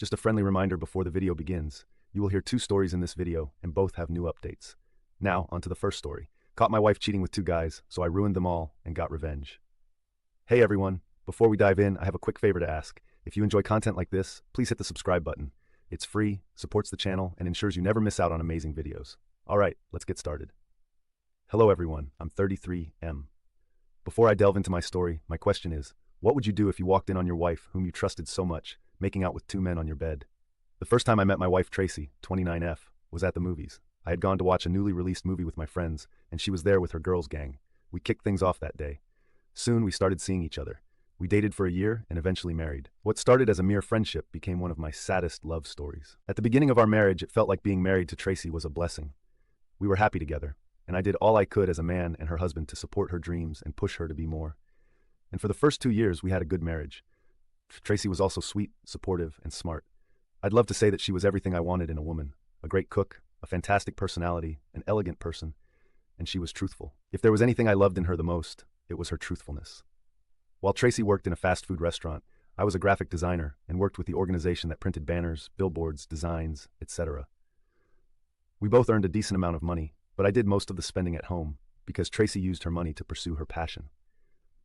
Just a friendly reminder before the video begins. You will hear two stories in this video, and both have new updates. Now, onto the first story. Caught my wife cheating with two guys, so I ruined them all and got revenge. Hey everyone, before we dive in, I have a quick favor to ask. If you enjoy content like this, please hit the subscribe button. It's free, supports the channel, and ensures you never miss out on amazing videos. Alright, let's get started. Hello everyone, I'm 33M. Before I delve into my story, my question is, what would you do if you walked in on your wife, whom you trusted so much, making out with two men on your bed? The first time I met my wife Tracy, 29F, was at the movies. I had gone to watch a newly released movie with my friends, and she was there with her girls' gang. We kicked things off that day. Soon we started seeing each other. We dated for a year and eventually married. What started as a mere friendship became one of my saddest love stories. At the beginning of our marriage, it felt like being married to Tracy was a blessing. We were happy together, and I did all I could as a man and her husband to support her dreams and push her to be more. And for the first 2 years, we had a good marriage. Tracy was also sweet, supportive, and smart. I'd love to say that she was everything I wanted in a woman. A great cook, a fantastic personality, an elegant person, and she was truthful. If there was anything I loved in her the most, it was her truthfulness. While Tracy worked in a fast food restaurant, I was a graphic designer and worked with the organization that printed banners, billboards, designs, etc. We both earned a decent amount of money, but I did most of the spending at home because Tracy used her money to pursue her passion.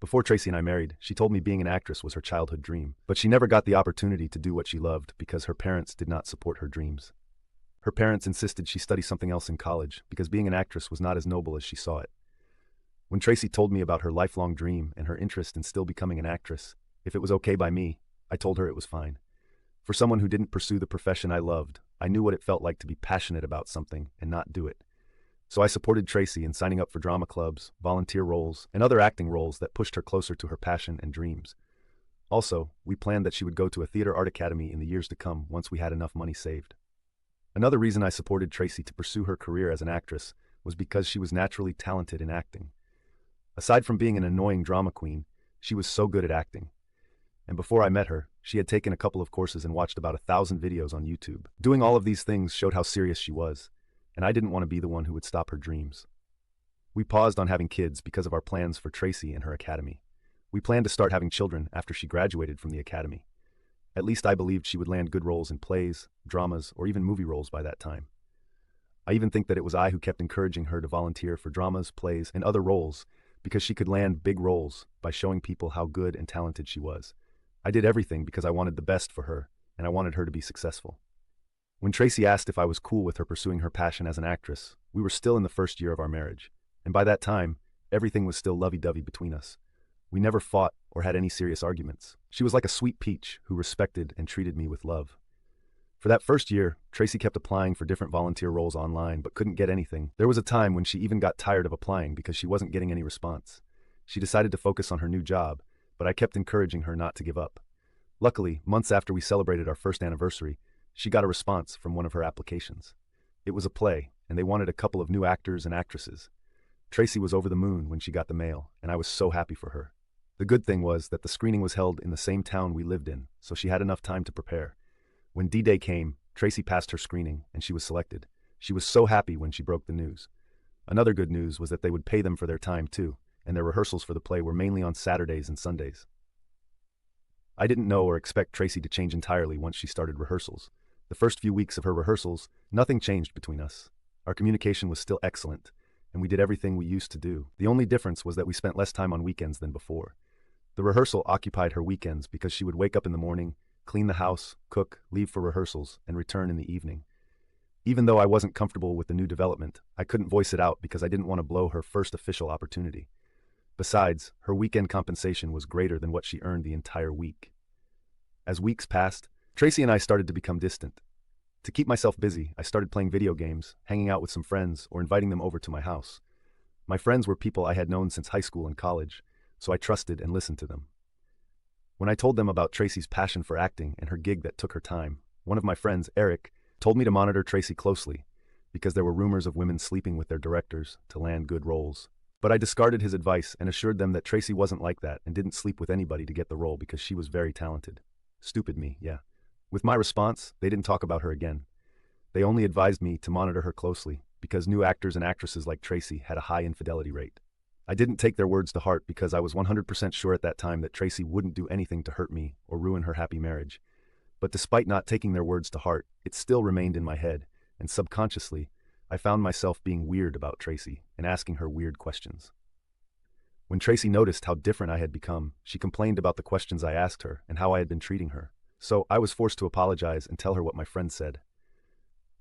Before Tracy and I married, she told me being an actress was her childhood dream, but she never got the opportunity to do what she loved because her parents did not support her dreams. Her parents insisted she study something else in college because being an actress was not as noble as she saw it. When Tracy told me about her lifelong dream and her interest in still becoming an actress, if it was okay by me, I told her it was fine. For someone who didn't pursue the profession I loved, I knew what it felt like to be passionate about something and not do it. So I supported Tracy in signing up for drama clubs, volunteer roles, and other acting roles that pushed her closer to her passion and dreams. Also, we planned that she would go to a theater art academy in the years to come once we had enough money saved. Another reason I supported Tracy to pursue her career as an actress was because she was naturally talented in acting. Aside from being an annoying drama queen, she was so good at acting. And before I met her, she had taken a couple of courses and watched about 1,000 videos on YouTube. Doing all of these things showed how serious she was, and I didn't want to be the one who would stop her dreams. We paused on having kids because of our plans for Tracy and her academy. We planned to start having children after she graduated from the academy. At least I believed she would land good roles in plays, dramas, or even movie roles by that time. I even think that it was I who kept encouraging her to volunteer for dramas, plays, and other roles because she could land big roles by showing people how good and talented she was. I did everything because I wanted the best for her, and I wanted her to be successful. When Tracy asked if I was cool with her pursuing her passion as an actress, we were still in the first year of our marriage, and by that time, everything was still lovey-dovey between us. We never fought or had any serious arguments. She was like a sweet peach who respected and treated me with love. For that first year, Tracy kept applying for different volunteer roles online but couldn't get anything. There was a time when she even got tired of applying because she wasn't getting any response. She decided to focus on her new job, but I kept encouraging her not to give up. Luckily, months after we celebrated our first anniversary, she got a response from one of her applications. It was a play, and they wanted a couple of new actors and actresses. Tracy was over the moon when she got the mail, and I was so happy for her. The good thing was that the screening was held in the same town we lived in, so she had enough time to prepare. When D-Day came, Tracy passed her screening, and she was selected. She was so happy when she broke the news. Another good news was that they would pay them for their time too, and their rehearsals for the play were mainly on Saturdays and Sundays. I didn't know or expect Tracy to change entirely once she started rehearsals. The first few weeks of her rehearsals, nothing changed between us. Our communication was still excellent, and we did everything we used to do. The only difference was that we spent less time on weekends than before. The rehearsal occupied her weekends because she would wake up in the morning, clean the house, cook, leave for rehearsals, and return in the evening. Even though I wasn't comfortable with the new development, I couldn't voice it out because I didn't want to blow her first official opportunity. Besides, her weekend compensation was greater than what she earned the entire week. As weeks passed, Tracy and I started to become distant. To keep myself busy, I started playing video games, hanging out with some friends, or inviting them over to my house. My friends were people I had known since high school and college, so I trusted and listened to them. When I told them about Tracy's passion for acting and her gig that took her time, one of my friends, Eric, told me to monitor Tracy closely because there were rumors of women sleeping with their directors to land good roles. But I discarded his advice and assured them that Tracy wasn't like that and didn't sleep with anybody to get the role because she was very talented. Stupid me, yeah. With my response, they didn't talk about her again. They only advised me to monitor her closely because new actors and actresses like Tracy had a high infidelity rate. I didn't take their words to heart because I was 100% sure at that time that Tracy wouldn't do anything to hurt me or ruin her happy marriage. But despite not taking their words to heart, it still remained in my head, and subconsciously, I found myself being weird about Tracy and asking her weird questions. When Tracy noticed how different I had become, she complained about the questions I asked her and how I had been treating her. So I was forced to apologize and tell her what my friend said.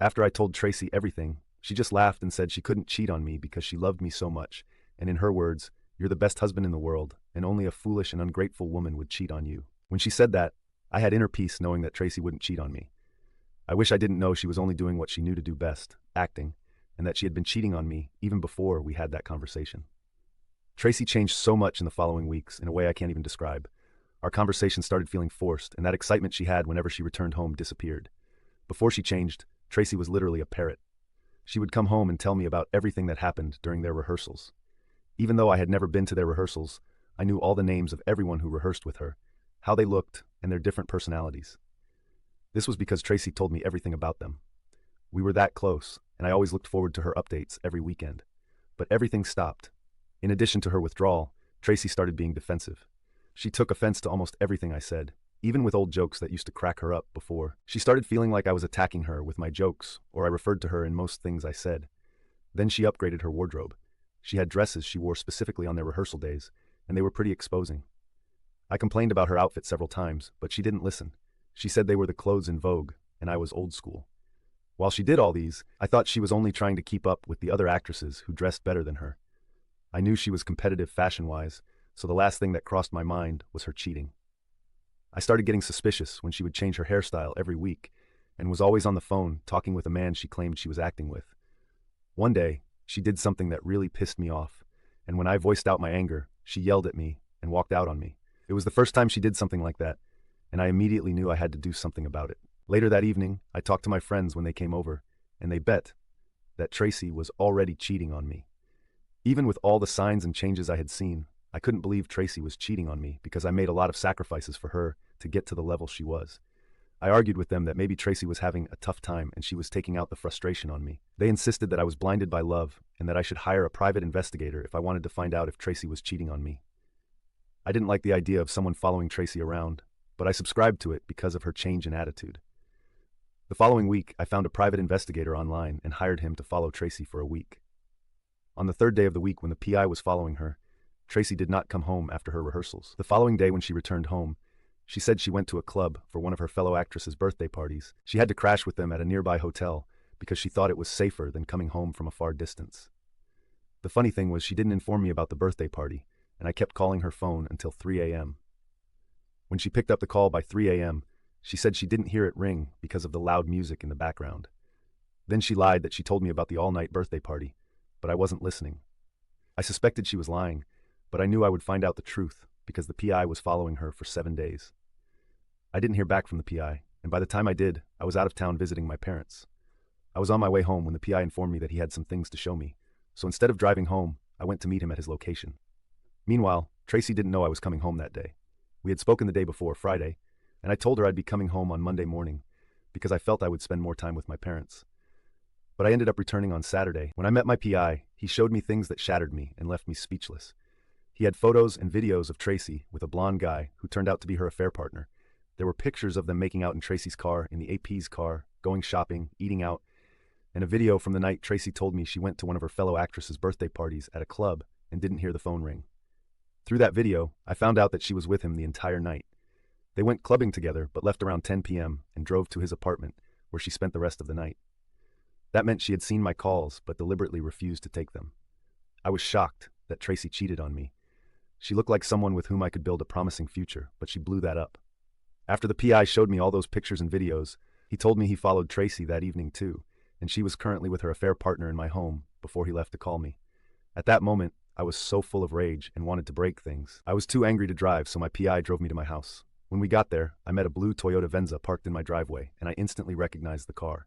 After I told Tracy everything, she just laughed and said she couldn't cheat on me because she loved me so much, and in her words, "You're the best husband in the world, and only a foolish and ungrateful woman would cheat on you." When she said that, I had inner peace knowing that Tracy wouldn't cheat on me. I wish I didn't know she was only doing what she knew to do best, acting, and that she had been cheating on me even before we had that conversation. Tracy changed so much in the following weeks in a way I can't even describe. Our conversation started feeling forced, and that excitement she had whenever she returned home disappeared. Before she changed, Tracy was literally a parrot. She would come home and tell me about everything that happened during their rehearsals. Even though I had never been to their rehearsals, I knew all the names of everyone who rehearsed with her, how they looked, and their different personalities. This was because Tracy told me everything about them. We were that close, and I always looked forward to her updates every weekend. But everything stopped. In addition to her withdrawal, Tracy started being defensive. She took offense to almost everything I said, even with old jokes that used to crack her up before. She started feeling like I was attacking her with my jokes, or I referred to her in most things I said. Then she upgraded her wardrobe. She had dresses she wore specifically on their rehearsal days, and they were pretty exposing. I complained about her outfit several times, but she didn't listen. She said they were the clothes in vogue, and I was old school. While she did all these, I thought she was only trying to keep up with the other actresses who dressed better than her. I knew she was competitive fashion-wise, so the last thing that crossed my mind was her cheating. I started getting suspicious when she would change her hairstyle every week and was always on the phone talking with a man she claimed she was acting with. One day, she did something that really pissed me off, and when I voiced out my anger, she yelled at me and walked out on me. It was the first time she did something like that, and I immediately knew I had to do something about it. Later that evening, I talked to my friends when they came over, and they bet that Tracy was already cheating on me. Even with all the signs and changes I had seen, I couldn't believe Tracy was cheating on me because I made a lot of sacrifices for her to get to the level she was. I argued with them that maybe Tracy was having a tough time and she was taking out the frustration on me. They insisted that I was blinded by love and that I should hire a private investigator if I wanted to find out if Tracy was cheating on me. I didn't like the idea of someone following Tracy around, but I subscribed to it because of her change in attitude. The following week, I found a private investigator online and hired him to follow Tracy for a week. On the third day of the week when the PI was following her, Tracy did not come home after her rehearsals. The following day when she returned home, she said she went to a club for one of her fellow actresses' birthday parties. She had to crash with them at a nearby hotel because she thought it was safer than coming home from a far distance. The funny thing was she didn't inform me about the birthday party, and I kept calling her phone until 3 a.m. When she picked up the call by 3 a.m., she said she didn't hear it ring because of the loud music in the background. Then she lied that she told me about the all-night birthday party, but I wasn't listening. I suspected she was lying, but I knew I would find out the truth because the PI was following her for 7 days. I didn't hear back from the PI, and by the time I did, I was out of town visiting my parents. I was on my way home when the PI informed me that he had some things to show me, so instead of driving home, I went to meet him at his location. Meanwhile, Tracy didn't know I was coming home that day. We had spoken the day before, Friday, and I told her I'd be coming home on Monday morning because I felt I would spend more time with my parents. But I ended up returning on Saturday. When I met my PI, he showed me things that shattered me and left me speechless. He had photos and videos of Tracy with a blonde guy who turned out to be her affair partner. There were pictures of them making out in Tracy's car, in the AP's car, going shopping, eating out, and a video from the night Tracy told me she went to one of her fellow actresses' birthday parties at a club and didn't hear the phone ring. Through that video, I found out that she was with him the entire night. They went clubbing together but left around 10 p.m. and drove to his apartment, where she spent the rest of the night. That meant she had seen my calls but deliberately refused to take them. I was shocked that Tracy cheated on me. She looked like someone with whom I could build a promising future, but she blew that up. After the PI showed me all those pictures and videos, he told me he followed Tracy that evening too, and she was currently with her affair partner in my home before he left to call me. At that moment, I was so full of rage and wanted to break things. I was too angry to drive, so my PI drove me to my house. When we got there, I met a blue Toyota Venza parked in my driveway, and I instantly recognized the car.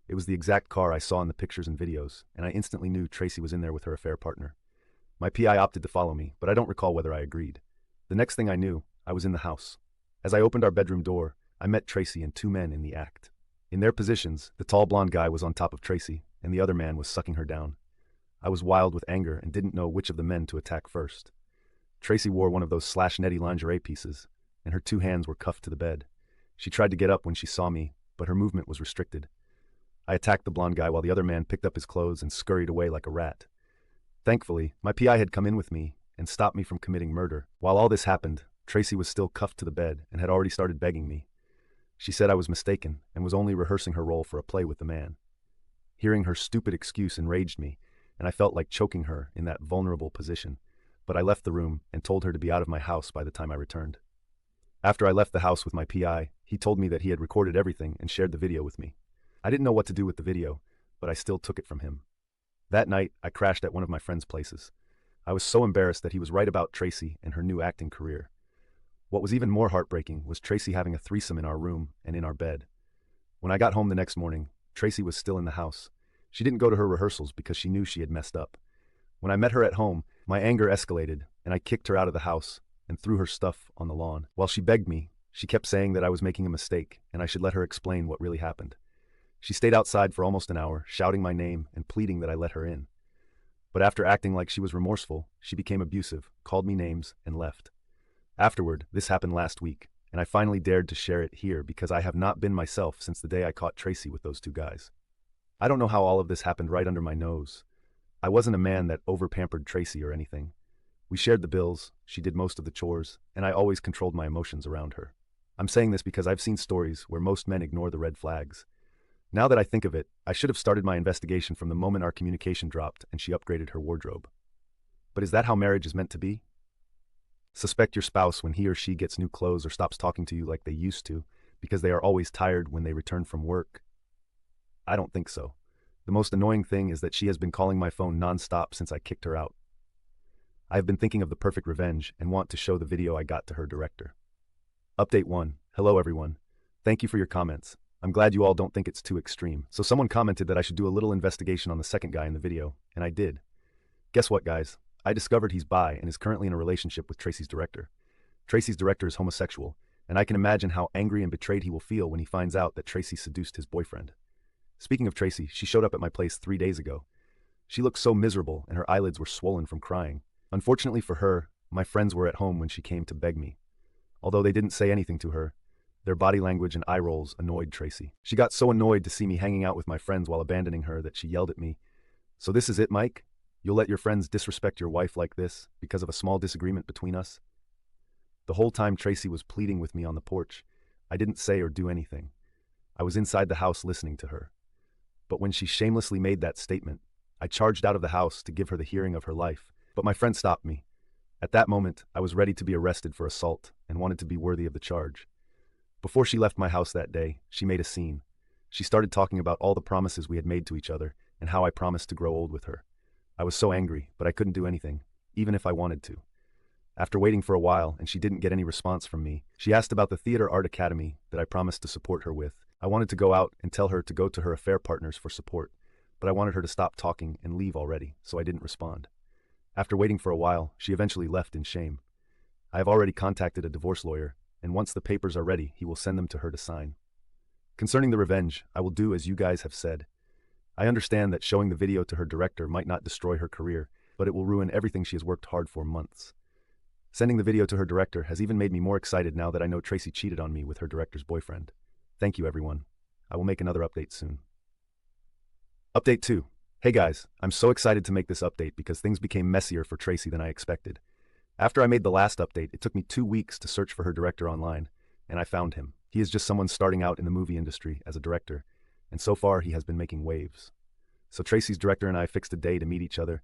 It was the exact car I saw in the pictures and videos, and I instantly knew Tracy was in there with her affair partner. My PI opted to follow me, but I don't recall whether I agreed. The next thing I knew, I was in the house. As I opened our bedroom door, I met Tracy and two men in the act. In their positions, the tall blonde guy was on top of Tracy, and the other man was sucking her down. I was wild with anger and didn't know which of the men to attack first. Tracy wore one of those slash netty lingerie pieces, and her two hands were cuffed to the bed. She tried to get up when she saw me, but her movement was restricted. I attacked the blonde guy while the other man picked up his clothes and scurried away like a rat. Thankfully, my PI had come in with me and stopped me from committing murder. While all this happened, Tracy was still cuffed to the bed and had already started begging me. She said I was mistaken and was only rehearsing her role for a play with the man. Hearing her stupid excuse enraged me, and I felt like choking her in that vulnerable position, but I left the room and told her to be out of my house by the time I returned. After I left the house with my PI, he told me that he had recorded everything and shared the video with me. I didn't know what to do with the video, but I still took it from him. That night, I crashed at one of my friend's places. I was so embarrassed that he was right about Tracy and her new acting career. What was even more heartbreaking was Tracy having a threesome in our room and in our bed. When I got home the next morning, Tracy was still in the house. She didn't go to her rehearsals because she knew she had messed up. When I met her at home, my anger escalated, and I kicked her out of the house and threw her stuff on the lawn. While she begged me, she kept saying that I was making a mistake and I should let her explain what really happened. She stayed outside for almost an hour, shouting my name and pleading that I let her in. But after acting like she was remorseful, she became abusive, called me names, and left. Afterward, this happened last week, and I finally dared to share it here because I have not been myself since the day I caught Tracy with those two guys. I don't know how all of this happened right under my nose. I wasn't a man that over-pampered Tracy or anything. We shared the bills, she did most of the chores, and I always controlled my emotions around her. I'm saying this because I've seen stories where most men ignore the red flags. Now that I think of it, I should have started my investigation from the moment our communication dropped and she upgraded her wardrobe. But is that how marriage is meant to be? Suspect your spouse when he or she gets new clothes or stops talking to you like they used to because they are always tired when they return from work? I don't think so. The most annoying thing is that she has been calling my phone non-stop since I kicked her out. I have been thinking of the perfect revenge and want to show the video I got to her director. Update 1. Hello everyone. Thank you for your comments. I'm glad you all don't think it's too extreme. So someone commented that I should do a little investigation on the second guy in the video, and I did. Guess what, guys? I discovered he's bi and is currently in a relationship with Tracy's director. Tracy's director is homosexual, and I can imagine how angry and betrayed he will feel when he finds out that Tracy seduced his boyfriend. Speaking of Tracy, she showed up at my place 3 days ago. She looked so miserable and her eyelids were swollen from crying. Unfortunately for her, my friends were at home when she came to beg me. Although they didn't say anything to her, their body language and eye rolls annoyed Tracy. She got so annoyed to see me hanging out with my friends while abandoning her that she yelled at me, "So this is it, Mike? You'll let your friends disrespect your wife like this because of a small disagreement between us?" The whole time Tracy was pleading with me on the porch, I didn't say or do anything. I was inside the house listening to her. But when she shamelessly made that statement, I charged out of the house to give her the hearing of her life, but my friend stopped me. At that moment, I was ready to be arrested for assault and wanted to be worthy of the charge. Before she left my house that day, she made a scene. She started talking about all the promises we had made to each other and how I promised to grow old with her. I was so angry, but I couldn't do anything, even if I wanted to. After waiting for a while and she didn't get any response from me, she asked about the Theater Art Academy that I promised to support her with. I wanted to go out and tell her to go to her affair partners for support, but I wanted her to stop talking and leave already, so I didn't respond. After waiting for a while, she eventually left in shame. I have already contacted a divorce lawyer, and once the papers are ready, he will send them to her to sign. Concerning the revenge, I will do as you guys have said. I understand that showing the video to her director might not destroy her career, but it will ruin everything she has worked hard for months. Sending the video to her director has even made me more excited now that I know Tracy cheated on me with her director's boyfriend. Thank you, everyone. I will make another update soon. Update 2. Hey guys, I'm so excited to make this update because things became messier for Tracy than I expected. After I made the last update, it took me 2 weeks to search for her director online, and I found him. He is just someone starting out in the movie industry as a director, and so far he has been making waves. So Tracy's director and I fixed a day to meet each other,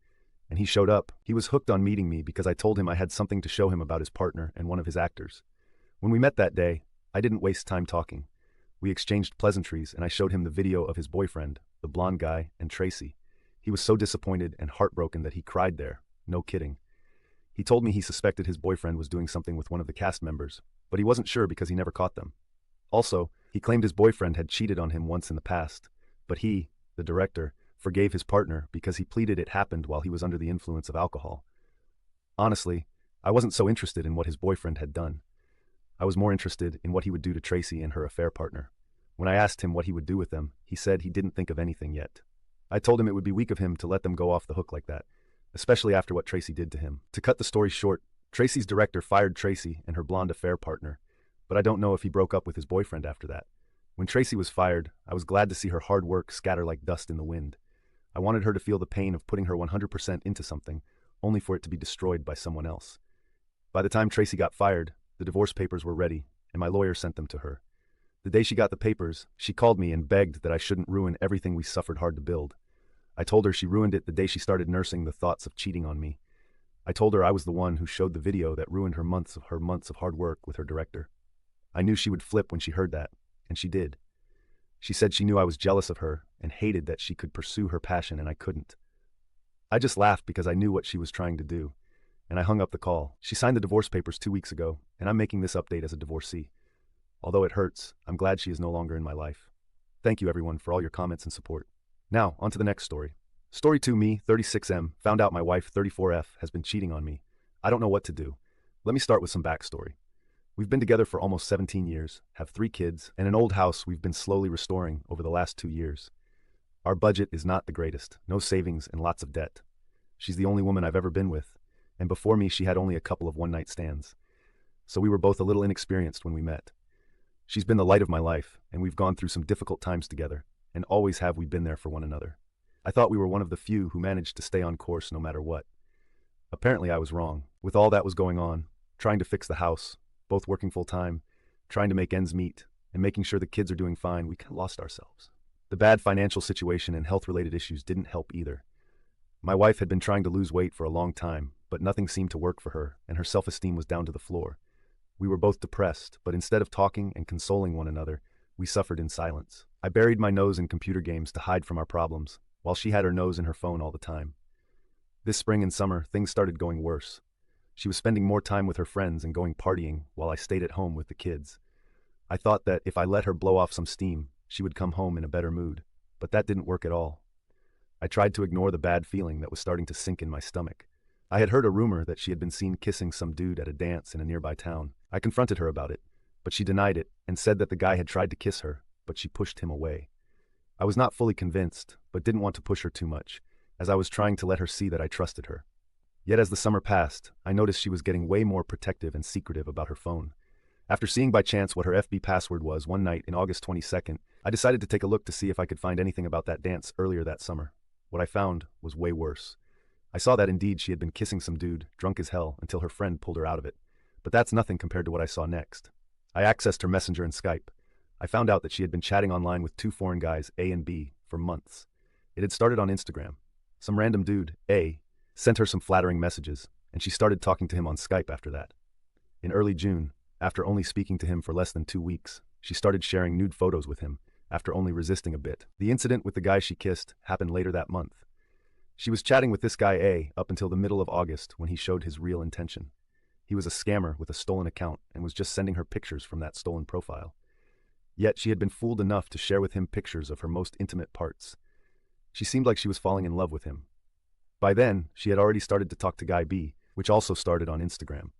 and he showed up. He was hooked on meeting me because I told him I had something to show him about his partner and one of his actors. When we met that day, I didn't waste time talking. We exchanged pleasantries and I showed him the video of his boyfriend, the blonde guy, and Tracy. He was so disappointed and heartbroken that he cried there. No kidding. He told me he suspected his boyfriend was doing something with one of the cast members, but he wasn't sure because he never caught them. Also, he claimed his boyfriend had cheated on him once in the past, but he, the director, forgave his partner because he pleaded it happened while he was under the influence of alcohol. Honestly, I wasn't so interested in what his boyfriend had done. I was more interested in what he would do to Tracy and her affair partner. When I asked him what he would do with them, he said he didn't think of anything yet. I told him it would be weak of him to let them go off the hook like that, especially after what Tracy did to him. To cut the story short, Tracy's director fired Tracy and her blonde affair partner, but I don't know if he broke up with his boyfriend after that. When Tracy was fired, I was glad to see her hard work scatter like dust in the wind. I wanted her to feel the pain of putting her 100% into something, only for it to be destroyed by someone else. By the time Tracy got fired, the divorce papers were ready, and my lawyer sent them to her. The day she got the papers, she called me and begged that I shouldn't ruin everything we suffered hard to build. I told her she ruined it the day she started nursing the thoughts of cheating on me. I told her I was the one who showed the video that ruined her months of hard work with her director. I knew she would flip when she heard that, and she did. She said she knew I was jealous of her and hated that she could pursue her passion and I couldn't. I just laughed because I knew what she was trying to do, and I hung up the call. She signed the divorce papers 2 weeks ago, and I'm making this update as a divorcee. Although it hurts, I'm glad she is no longer in my life. Thank you everyone for all your comments and support. Now, on to the next story. Story 2, me, 36M, found out my wife, 34F, has been cheating on me. I don't know what to do. Let me start with some backstory. We've been together for almost 17 years, have 3 kids, and an old house we've been slowly restoring over the last 2 years. Our budget is not the greatest, no savings and lots of debt. She's the only woman I've ever been with, and before me she had only a couple of one-night stands. So we were both a little inexperienced when we met. She's been the light of my life, and we've gone through some difficult times together, and always have we been there for one another. I thought we were one of the few who managed to stay on course no matter what. Apparently I was wrong. With all that was going on, trying to fix the house, both working full-time, trying to make ends meet, and making sure the kids are doing fine, we kind of lost ourselves. The bad financial situation and health-related issues didn't help either. My wife had been trying to lose weight for a long time, but nothing seemed to work for her, and her self-esteem was down to the floor. We were both depressed, but instead of talking and consoling one another, we suffered in silence. I buried my nose in computer games to hide from our problems, while she had her nose in her phone all the time. This spring and summer, things started going worse. She was spending more time with her friends and going partying while I stayed at home with the kids. I thought that if I let her blow off some steam, she would come home in a better mood, but that didn't work at all. I tried to ignore the bad feeling that was starting to sink in my stomach. I had heard a rumor that she had been seen kissing some dude at a dance in a nearby town. I confronted her about it, but she denied it and said that the guy had tried to kiss her, but she pushed him away. I was not fully convinced, but didn't want to push her too much, as I was trying to let her see that I trusted her. Yet as the summer passed, I noticed she was getting way more protective and secretive about her phone. After seeing by chance what her FB password was one night in August 22nd, I decided to take a look to see if I could find anything about that dance earlier that summer. What I found was way worse. I saw that indeed she had been kissing some dude, drunk as hell, until her friend pulled her out of it. But that's nothing compared to what I saw next. I accessed her Messenger and Skype. I found out that she had been chatting online with 2 foreign guys, A and B, for months. It had started on Instagram. Some random dude, A, sent her some flattering messages, and she started talking to him on Skype after that. In early June, after only speaking to him for less than 2 weeks, she started sharing nude photos with him, after only resisting a bit. The incident with the guy she kissed happened later that month. She was chatting with this guy A up until the middle of August when he showed his real intention. He was a scammer with a stolen account and was just sending her pictures from that stolen profile. Yet she had been fooled enough to share with him pictures of her most intimate parts. She seemed like she was falling in love with him. By then, she had already started to talk to Guy B, which also started on Instagram.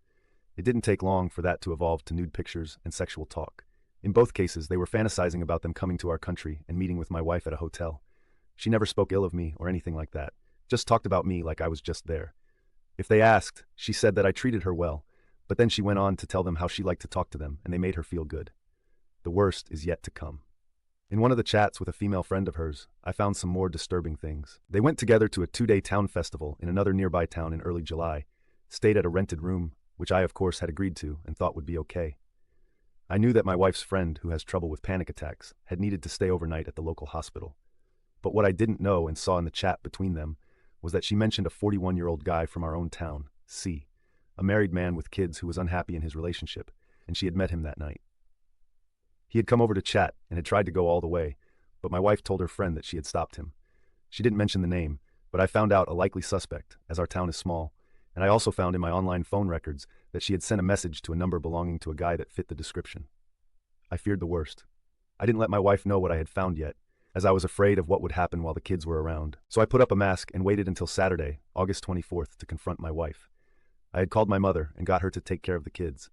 It didn't take long for that to evolve to nude pictures and sexual talk. In both cases, they were fantasizing about them coming to our country and meeting with my wife at a hotel. She never spoke ill of me or anything like that, just talked about me like I was just there. If they asked, she said that I treated her well, but then she went on to tell them how she liked to talk to them and they made her feel good. The worst is yet to come. In one of the chats with a female friend of hers, I found some more disturbing things. They went together to a 2-day town festival in another nearby town in early July, stayed at a rented room, which I of course had agreed to and thought would be okay. I knew that my wife's friend, who has trouble with panic attacks, had needed to stay overnight at the local hospital. But what I didn't know and saw in the chat between them was that she mentioned a 41-year-old guy from our own town, C, a married man with kids who was unhappy in his relationship, and she had met him that night. He had come over to chat and had tried to go all the way, but my wife told her friend that she had stopped him. She didn't mention the name, but I found out a likely suspect, as our town is small, and I also found in my online phone records that she had sent a message to a number belonging to a guy that fit the description. I feared the worst. I didn't let my wife know what I had found yet, as I was afraid of what would happen while the kids were around. So I put up a mask and waited until Saturday, August 24th, to confront my wife. I had called my mother and got her to take care of the kids.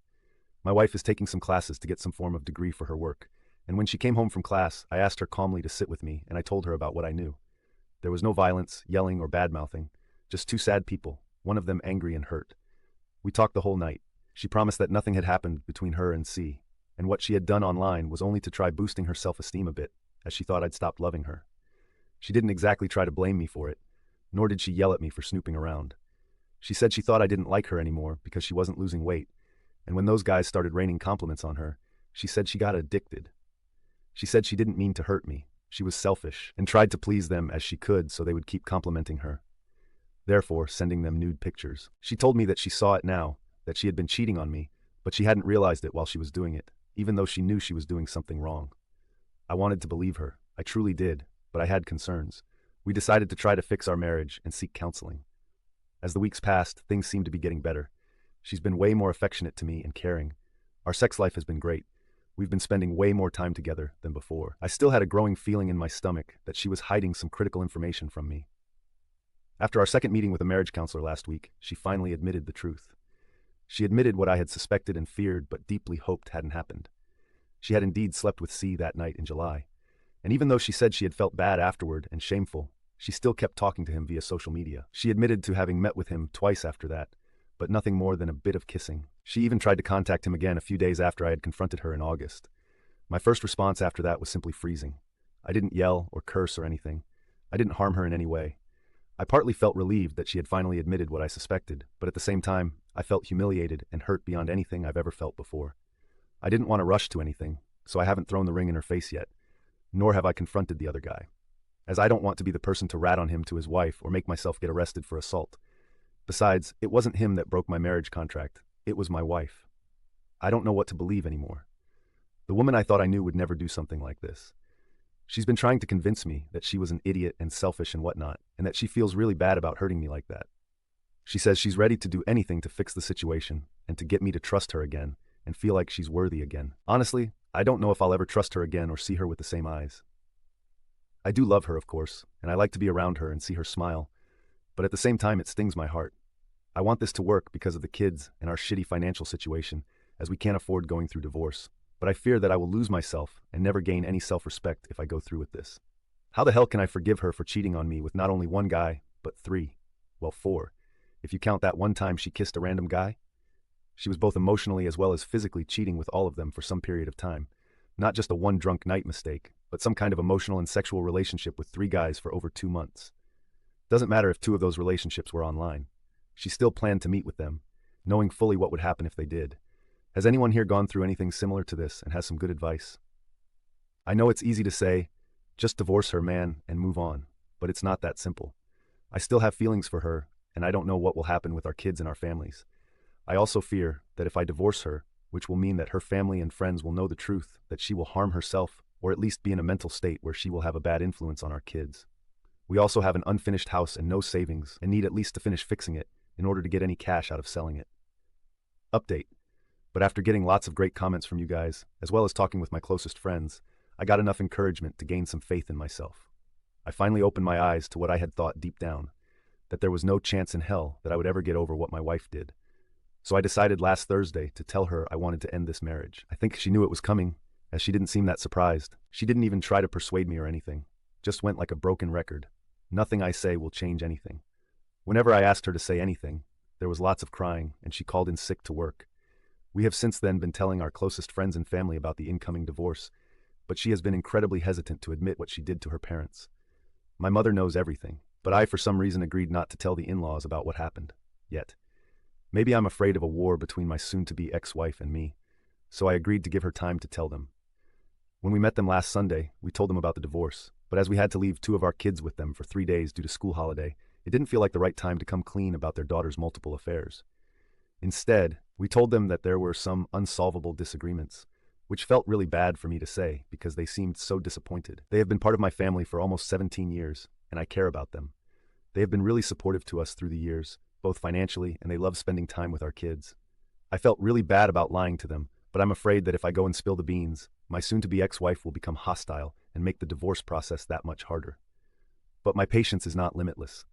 My wife is taking some classes to get some form of degree for her work, and when she came home from class, I asked her calmly to sit with me, and I told her about what I knew. There was no violence, yelling, or bad-mouthing, just 2 sad people, one of them angry and hurt. We talked the whole night. She promised that nothing had happened between her and C. and what she had done online was only to try boosting her self-esteem a bit, as she thought I'd stopped loving her. She didn't exactly try to blame me for it, nor did she yell at me for snooping around. She said she thought I didn't like her anymore because she wasn't losing weight, and when those guys started raining compliments on her, she said she got addicted. She said she didn't mean to hurt me. She was selfish and tried to please them as she could so they would keep complimenting her, therefore sending them nude pictures. She told me that she saw it now, that she had been cheating on me, but she hadn't realized it while she was doing it, even though she knew she was doing something wrong. I wanted to believe her. I truly did, but I had concerns. We decided to try to fix our marriage and seek counseling. As the weeks passed, things seemed to be getting better. She's been way more affectionate to me and caring. Our sex life has been great. We've been spending way more time together than before. I still had a growing feeling in my stomach that she was hiding some critical information from me. After our second meeting with a marriage counselor last week, she finally admitted the truth. She admitted what I had suspected and feared but deeply hoped hadn't happened. She had indeed slept with C that night in July. And even though she said she had felt bad afterward and shameful, she still kept talking to him via social media. She admitted to having met with him twice after that, but nothing more than a bit of kissing. She even tried to contact him again a few days after I had confronted her in August. My first response after that was simply freezing. I didn't yell or curse or anything. I didn't harm her in any way. I partly felt relieved that she had finally admitted what I suspected, but at the same time, I felt humiliated and hurt beyond anything I've ever felt before. I didn't want to rush to anything, so I haven't thrown the ring in her face yet, nor have I confronted the other guy, as I don't want to be the person to rat on him to his wife or make myself get arrested for assault. Besides, it wasn't him that broke my marriage contract. It was my wife. I don't know what to believe anymore. The woman I thought I knew would never do something like this. She's been trying to convince me that she was an idiot and selfish and whatnot, and that she feels really bad about hurting me like that. She says she's ready to do anything to fix the situation and to get me to trust her again and feel like she's worthy again. Honestly, I don't know if I'll ever trust her again or see her with the same eyes. I do love her, of course, and I like to be around her and see her smile, but at the same time it stings my heart. I want this to work because of the kids and our shitty financial situation, as we can't afford going through divorce, but I fear that I will lose myself and never gain any self-respect if I go through with this. How the hell can I forgive her for cheating on me with not only one guy, but 3, well 4, if you count that one time she kissed a random guy? She was both emotionally as well as physically cheating with all of them for some period of time. Not just a one drunk night mistake, but some kind of emotional and sexual relationship with 3 guys for over 2 months. Doesn't matter if 2 of those relationships were online. She still planned to meet with them, knowing fully what would happen if they did. Has anyone here gone through anything similar to this and has some good advice? I know it's easy to say, just divorce her, man, and move on, but it's not that simple. I still have feelings for her, and I don't know what will happen with our kids and our families. I also fear that if I divorce her, which will mean that her family and friends will know the truth, that she will harm herself, or at least be in a mental state where she will have a bad influence on our kids. We also have an unfinished house and no savings, and need at least to finish fixing it in order to get any cash out of selling it. Update. But after getting lots of great comments from you guys, as well as talking with my closest friends, I got enough encouragement to gain some faith in myself. I finally opened my eyes to what I had thought deep down, that there was no chance in hell that I would ever get over what my wife did. So I decided last Thursday to tell her I wanted to end this marriage. I think she knew it was coming, as she didn't seem that surprised. She didn't even try to persuade me or anything, just went like a broken record. Nothing I say will change anything. Whenever I asked her to say anything, there was lots of crying, and she called in sick to work. We have since then been telling our closest friends and family about the incoming divorce, but she has been incredibly hesitant to admit what she did to her parents. My mother knows everything, but I for some reason agreed not to tell the in-laws about what happened, yet. Maybe I'm afraid of a war between my soon-to-be ex-wife and me, so I agreed to give her time to tell them. When we met them last Sunday, we told them about the divorce, but as we had to leave 2 of our kids with them for 3 days due to school holiday, it didn't feel like the right time to come clean about their daughter's multiple affairs. Instead, we told them that there were some unsolvable disagreements, which felt really bad for me to say because they seemed so disappointed. They have been part of my family for almost 17 years, and I care about them. They have been really supportive to us through the years, both financially, and they love spending time with our kids. I felt really bad about lying to them, but I'm afraid that if I go and spill the beans, my soon-to-be ex-wife will become hostile and make the divorce process that much harder. But my patience is not limitless.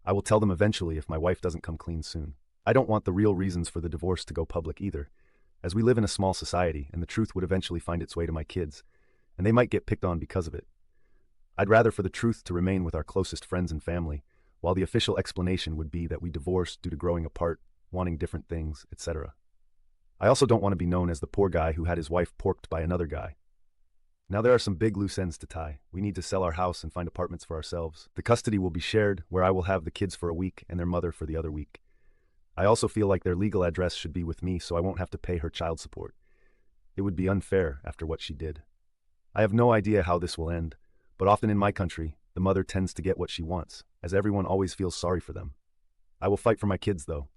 I will tell them eventually if my wife doesn't come clean soon. I don't want the real reasons for the divorce to go public either, as we live in a small society and the truth would eventually find its way to my kids, and they might get picked on because of it. I'd rather for the truth to remain with our closest friends and family, while the official explanation would be that we divorced due to growing apart, wanting different things, etc. I also don't want to be known as the poor guy who had his wife porked by another guy. Now there are some big loose ends to tie. We need to sell our house and find apartments for ourselves. The custody will be shared, where I will have the kids for a week and their mother for the other week. I also feel like their legal address should be with me so I won't have to pay her child support. It would be unfair after what she did. I have no idea how this will end, but often in my country, the mother tends to get what she wants, as everyone always feels sorry for them. I will fight for my kids though.